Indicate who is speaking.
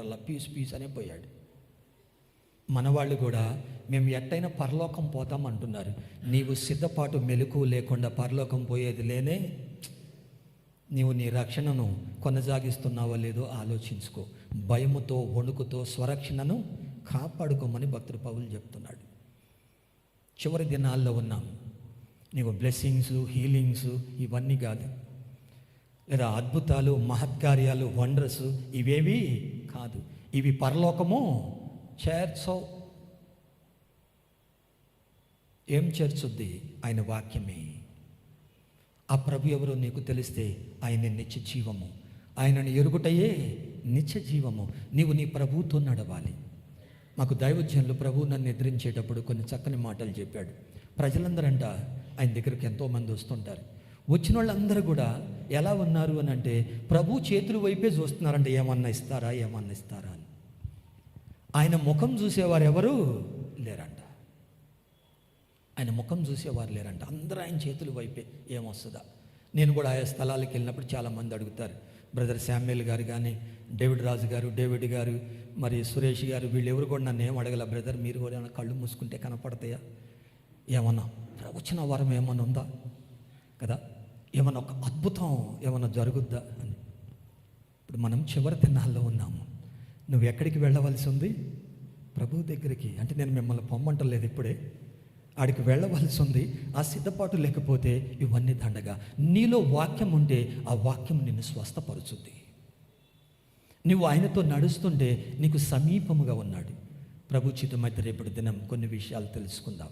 Speaker 1: పెట్టాల, పీస్ అనే పోయాడు. మనవాళ్ళు కూడా మేము ఎట్టయినా పరలోకం పోతాం అంటున్నారు. నీవు సిద్ధపాటు మెలకు లేకుండా పరలోకం పోయేది లేనే. నీవు నీ రక్షణను కొనసాగిస్తున్నావో లేదో ఆలోచించుకో. భయముతో వణుకుతో స్వరక్షణను కాపాడుకోమని భక్తుడు పౌలు చెప్తున్నాడు. చివరి దినాల్లో ఉన్నాం. నీవు బ్లెస్సింగ్స్, హీలింగ్స్ ఇవన్నీ కాదు, లేదా అద్భుతాలు, మహత్కార్యాలు, వండర్స్ ఇవేవి కాదు. ఇవి పరలోకము చేర్చవు. ఏం చేర్చుద్ది? ఆయన వాక్యమే. ఆ ప్రభు ఎవరో నీకు తెలిస్తే ఆయన నిత్య జీవము, ఆయనను ఎరుగుటయే నిత్య జీవము. నీవు నీ ప్రభువుతో నడవాలి. మాకు దైవజనులు ప్రభువు నన్ను ఎదిరించేటప్పుడు కొన్ని చక్కని మాటలు చెప్పాడు. ప్రజలందరంట ఆయన దగ్గరికి ఎంతోమంది వస్తుంటారు. వచ్చిన వాళ్ళందరూ కూడా ఎలా ఉన్నారు అని అంటే ప్రభు చేతుల వైపే చూస్తున్నారంట, ఏమన్నా ఇస్తారా అని. ఆయన ముఖం చూసేవారు ఎవరు లేరంట. ఆయన ముఖం చూసేవారు లేరంట. అందరూ ఆయన చేతుల వైపే ఏమొస్తుందా. నేను కూడా ఆయా స్థలాలకు వెళ్ళినప్పుడు చాలామంది అడుగుతారు. బ్రదర్ శామ్యుల్ గారు కానీ, డేవిడ్ రాజు గారు, డేవిడ్ గారు, మరి సురేష్ గారు, వీళ్ళెవరు కూడా నన్ను ఏం అడగల, బ్రదర్ మీరు కూడా ఏమైనా కళ్ళు మూసుకుంటే కనపడతాయా, ఏమన్నా వచ్చిన వరం ఏమన్నా ఉందా కదా, ఏమన్నా ఒక అద్భుతం ఏమన్నా జరుగుద్దా అని. ఇప్పుడు మనం చివరి దినాల్లో ఉన్నాము. నువ్వు ఎక్కడికి వెళ్ళవలసి ఉంది? ప్రభువు దగ్గరికి. అంటే నేను మిమ్మల్ని పొమ్మంటలేదు, ఇప్పుడే ఆడికి వెళ్ళవలసి ఉంది. ఆ సిద్ధపాటు లేకపోతే ఇవన్నీ దండగా. నీలో వాక్యం ఉంటే ఆ వాక్యం నిన్ను స్వస్థపరుచుద్ది. నువ్వు ఆయనతో నడుస్తుంటే నీకు సమీపముగా ఉన్నాడు. ప్రభు చిత్తమైతే రేపటి దినం కొన్ని విషయాలు తెలుసుకుందాం.